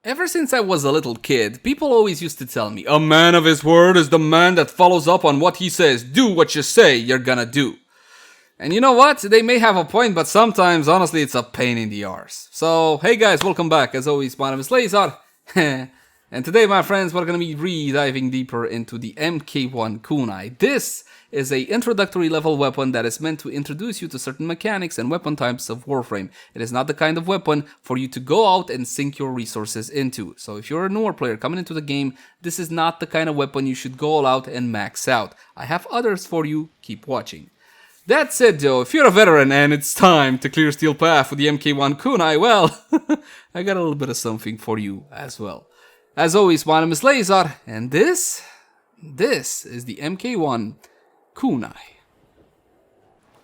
Ever since I was a little kid, people always used to tell me, a man of his word is the man that follows up on what he says. Do what you say you're gonna do. And you know what? They may have a point, but sometimes, honestly, it's a pain in the arse. So, hey guys, welcome back. As always, my name is Lazar. And today, my friends, we're gonna be diving deeper into the MK1 Kunai. This is a introductory level weapon that is meant to introduce you to certain mechanics and weapon types of Warframe. It is not the kind of weapon for you to go out and sink your resources into. So if you're a newer player coming into the game, this is not the kind of weapon you should go all out and max out. I have others for you, keep watching. That said though, if you're a veteran and it's time to clear steel path with the MK1 Kunai, well, I got a little bit of something for you as well. As always, my name is Lazar, and this is the MK1 Kunai.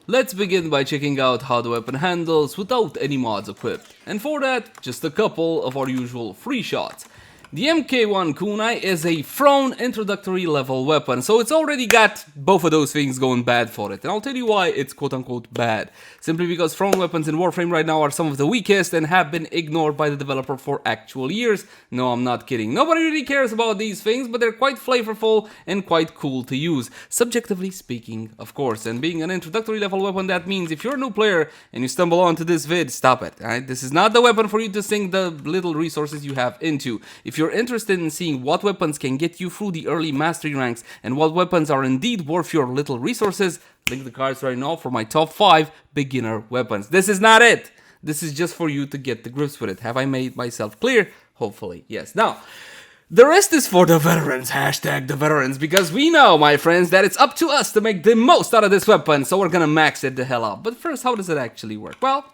Let's begin by checking out how the weapon handles without any mods equipped. And for that, just a couple of our usual free shots. The MK1 Kunai is a thrown introductory level weapon, so it's already got both of those things going bad for it. And I'll tell you why it's quote-unquote bad. Simply because thrown weapons in Warframe right now are some of the weakest and have been ignored by the developer for actual years. No, I'm not kidding. Nobody really cares about these things, but they're quite flavorful and quite cool to use. Subjectively speaking, of course. And being an introductory level weapon, that means if you're a new player and you stumble onto this vid, stop it. Alright? This is not the weapon for you to sink the little resources you have into. If you're interested in seeing what weapons can get you through the early mastery ranks and what weapons are indeed worth your little resources, link the cards right now for my top 5 beginner weapons. This is not it. This is just for you to get the grips with it. Have I made myself clear? Hopefully, yes. Now, the rest is for the veterans, hashtag the veterans, because we know, my friends, that it's up to us to make the most out of this weapon, so we're gonna max it the hell up. But first, how does it actually work? Well,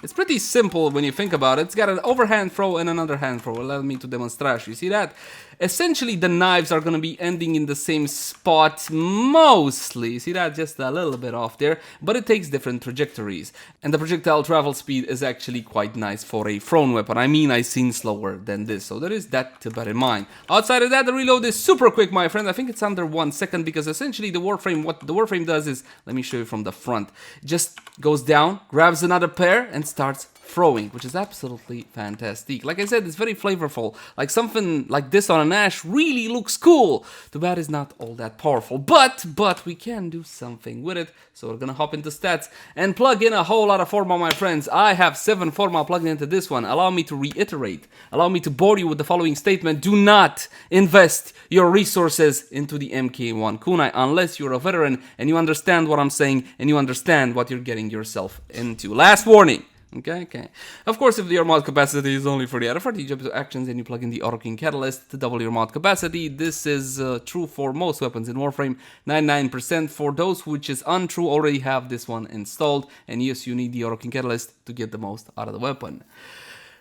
it's pretty simple when you think about it. It's got an overhand throw and an underhand throw. Allow me to demonstrate. You see that? Essentially, the knives are going to be ending in the same spot mostly. See that? Just a little bit off there. But it takes different trajectories. And the projectile travel speed is actually quite nice for a thrown weapon. I mean, I've seen slower than this. So there is that to bear in mind. Outside of that, the reload is super quick, my friend. I think it's under 1 second because essentially the Warframe, what the Warframe does is, let me show you from the front. It just goes down, grabs another pair, and starts throwing, which is absolutely fantastic. Like I said, it's very flavorful. Like something like this on an Ash really looks cool. Too bad it's not all that powerful, but we can do something with it. So we're gonna hop into stats and plug in a whole lot of Forma, my friends. I have 7 Forma plugged into this one. Allow me to reiterate. Allow me to bore you with the following statement. Do not invest your resources into the MK1 Kunai unless you're a veteran and you understand what I'm saying and you understand what you're getting yourself into. Last warning. Okay. Of course, if your mod capacity is only for the other you jump to actions and you plug in the Auto King Catalyst to double your mod capacity. This is true for most weapons in Warframe. 99% for those which is untrue already have this one installed. And yes, you need the Auto King Catalyst to get the most out of the weapon.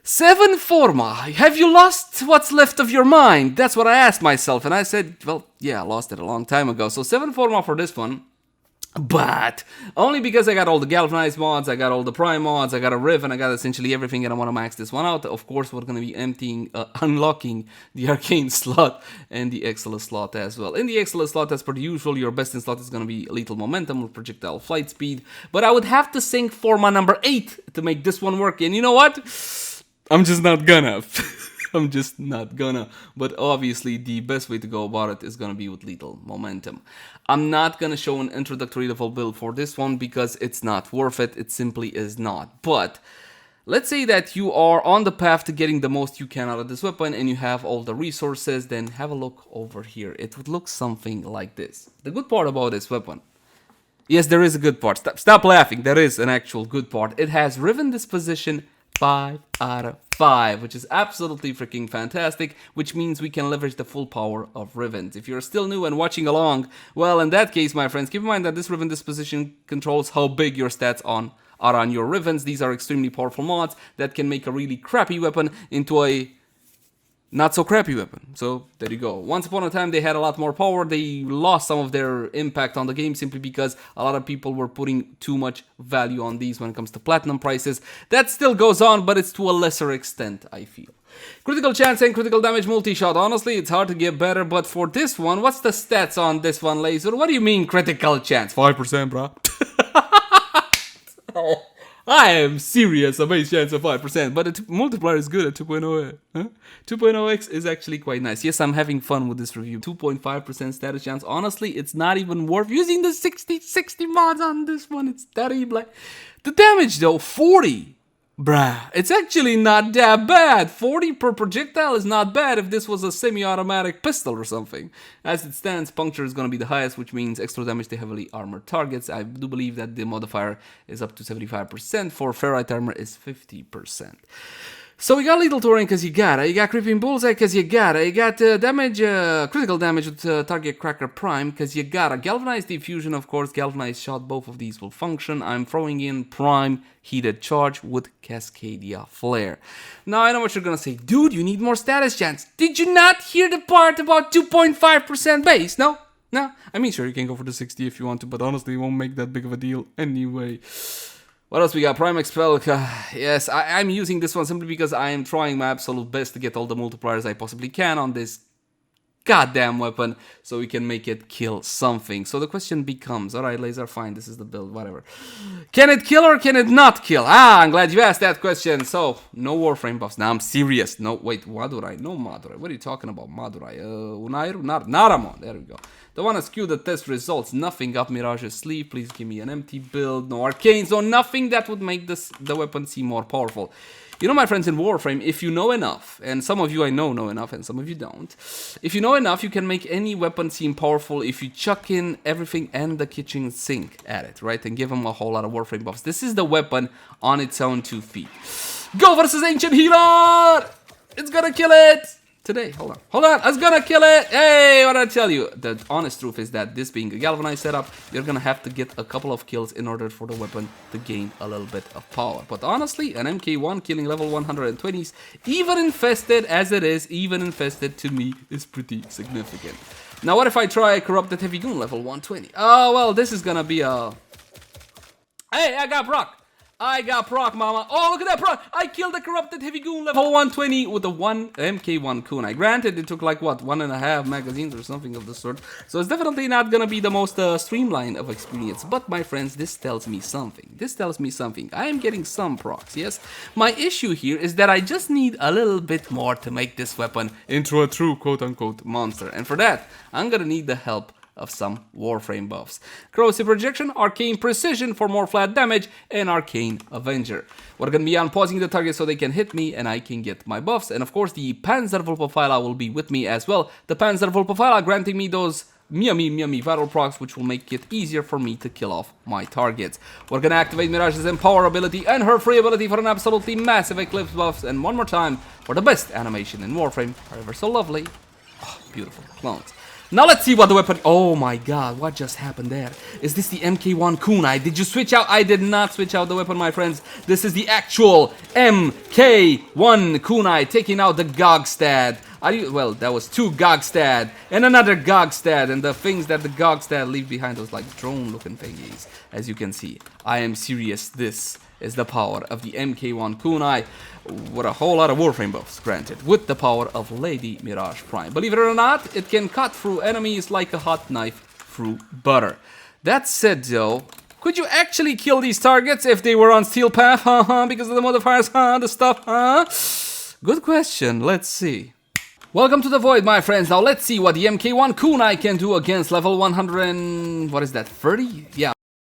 7 Forma. Have you lost what's left of your mind? That's what I asked myself. And I said, well, yeah, I lost it a long time ago. So 7 Forma for this one. But only because I got all the galvanized mods, I got all the prime mods, I got a Riven, I got essentially everything, and I want to max this one out. Of course, we're going to be unlocking the arcane slot and the excellent slot as well. In the excellent slot, as per usual, your best in slot is going to be lethal momentum with projectile flight speed. But I would have to sink Forma number 8 to make this one work. And you know what? I'm just not gonna. I'm just not gonna. But obviously, the best way to go about it is gonna be with lethal momentum. I'm not gonna show an introductory level build for this one because it's not worth it. It simply is not. But let's say that you are on the path to getting the most you can out of this weapon and you have all the resources, then have a look over here. It would look something like this. The good part about this weapon, yes, there is a good part. Stop laughing. There is an actual good part. It has Riven disposition 5 out of 5, which is absolutely freaking fantastic, which means we can leverage the full power of Rivens. If you're still new and watching along, well, in that case, my friends, keep in mind that this Riven disposition controls how big your stats are on your Rivens. These are extremely powerful mods that can make a really crappy weapon into a not so crappy weapon. So there you go. Once upon a time they had a lot more power. They lost some of their impact on the game simply because a lot of people were putting too much value on these when it comes to platinum prices. That still goes on, but it's to a lesser extent, I feel. Critical chance and critical damage multi-shot. Honestly, it's hard to get better, but for this one, what's the stats on this one, Laser? What do you mean critical chance? 5%, bro. I am serious, a base chance of 5%, but the multiplier is good at 2.0. Huh? 2.0x is actually quite nice. Yes, I'm having fun with this review. 2.5% status chance. Honestly, it's not even worth using the 60 mods on this one. It's terrible. The damage though, 40. Bruh, it's actually not that bad. 40 per projectile is not bad if this was a semi-automatic pistol or something. As it stands, puncture is going to be the highest, which means extra damage to heavily armored targets. I do believe that the modifier is up to 75%. For ferrite armor is 50%. So we got lethal touring because you got it. You got creeping bullseye because you got it. You got damage, critical damage with target cracker prime because you got it. Galvanized diffusion, of course, galvanized shot. Both of these will function. I'm throwing in prime heated charge with Cascadia flare. Now I know what you're gonna say, dude. You need more status chance. Did you not hear the part about 2.5% base? No. I mean, sure, you can go for the 60 if you want to, but honestly, it won't make that big of a deal anyway. What else we got? Prime Expel. Yes, I'm using this one simply because I am trying my absolute best to get all the multipliers I possibly can on this goddamn weapon so we can make it kill something. So the question becomes, alright, Laser, fine, this is the build, whatever. Can it kill or can it not kill? I'm glad you asked that question. So, no Warframe buffs. Now I'm serious. No, wait, Madurai. No Madurai. What are you talking about, Madurai? Unairu? Naramon. There we go. The one askew the test results. Nothing up Mirage's sleeve. Please give me an empty build. No arcanes. No nothing that would make the weapon seem more powerful. You know, my friends, in Warframe, if you know enough, and some of you I know enough, and some of you don't, if you know enough, you can make any weapon seem powerful if you chuck in everything and the kitchen sink at it, right? And give them a whole lot of Warframe buffs. This is the weapon on its own 2 feet. Go versus Ancient Healer! It's gonna kill it! Today, hold on, it's gonna kill it! Hey, what did I tell you? The honest truth is that this being a galvanized setup, you're gonna have to get a couple of kills in order for the weapon to gain a little bit of power. But honestly, an MK1 killing level 120s, even infested as it is, even infested to me, is pretty significant. Now what if I try Corrupted Heavy Goon level 120? Oh, well, this is gonna be a... Hey, I got proc! I got proc, mama. Oh, look at that proc. I killed the Corrupted Heavy Goon level 120 with the MK1 Kunai. Granted, it took like, what, 1.5 magazines or something of the sort. So it's definitely not gonna be the most streamlined of experience. But my friends, this tells me something. I am getting some procs, yes? My issue here is that I just need a little bit more to make this weapon into a true quote-unquote monster. And for that, I'm gonna need the help of some Warframe buffs. Corrosive Projection, Arcane Precision for more flat damage, and Arcane Avenger. We're gonna be unpausing the target so they can hit me and I can get my buffs. And of course the Panzerwulpaphyla will be with me as well. The Panzerwulpaphyla granting me those Miami viral procs, which will make it easier for me to kill off my targets. We're gonna activate Mirage's Empower ability and her free ability for an absolutely massive Eclipse buffs. And one more time for the best animation in Warframe, ever so lovely. Oh, beautiful clones. Now let's see what the weapon... Oh my god, what just happened there? Is this the MK1 Kunai? Did you switch out? I did not switch out the weapon, my friends. This is the actual MK1 Kunai taking out the Gogstad. Well, that was 2 Gogstad and another Gogstad, and the things that the Gogstad leave behind, those like drone-looking thingies. As you can see, I am serious. This is the power of the MK1 Kunai, with a whole lot of Warframe buffs, granted, with the power of Lady Mirage Prime. Believe it or not, it can cut through enemies like a hot knife through butter. That said, though, could you actually kill these targets if they were on Steel Path, because of the modifiers, the stuff, Good question, let's see. Welcome to the Void, my friends. Now let's see what the MK1 Kunai can do against level 100 and... what is that, 30? Yeah.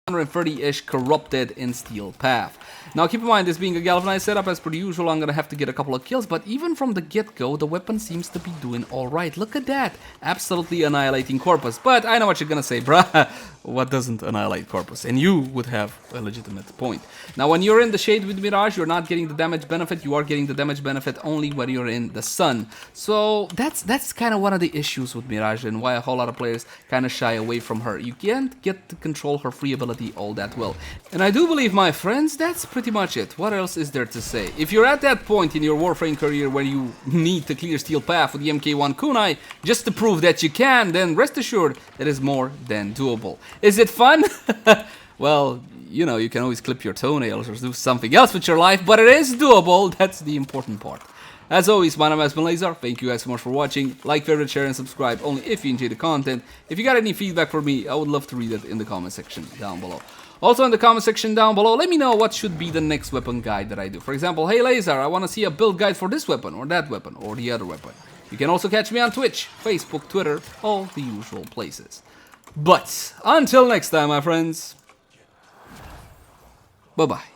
130-ish corrupted in Steel Path. Now keep in mind, this being a galvanized setup, as per usual, I'm gonna have to get a couple of kills, but even from the get-go, the weapon seems to be doing alright. Look at that! Absolutely annihilating Corpus. But I know what you're gonna say, bruh. What doesn't annihilate Corpus? And you would have a legitimate point. Now when you're in the shade with Mirage, you're not getting the damage benefit. You are getting the damage benefit only when you're in the sun. So that's kind of one of the issues with Mirage, and why a whole lot of players kind of shy away from her. You can't get to control her free ability all that well. And I do believe, my friends, that's pretty much it. What else is there to say? If you're at that point in your Warframe career where you need to clear Steel Path with the MK1 Kunai just to prove that you can, then rest assured it is more than doable. Is it fun? Well, you know, you can always clip your toenails or do something else with your life, but it is doable. That's the important part. As always, my name has been Laser. Thank you guys so much for watching. Like, favorite, share, and subscribe only if you enjoy the content. If you got any feedback for me, I would love to read it in the comment section down below. Also in the comment section down below, let me know what should be the next weapon guide that I do. For example, hey Laser, I want to see a build guide for this weapon, or that weapon, or the other weapon. You can also catch me on Twitch, Facebook, Twitter, all the usual places. But, until next time, my friends, bye-bye.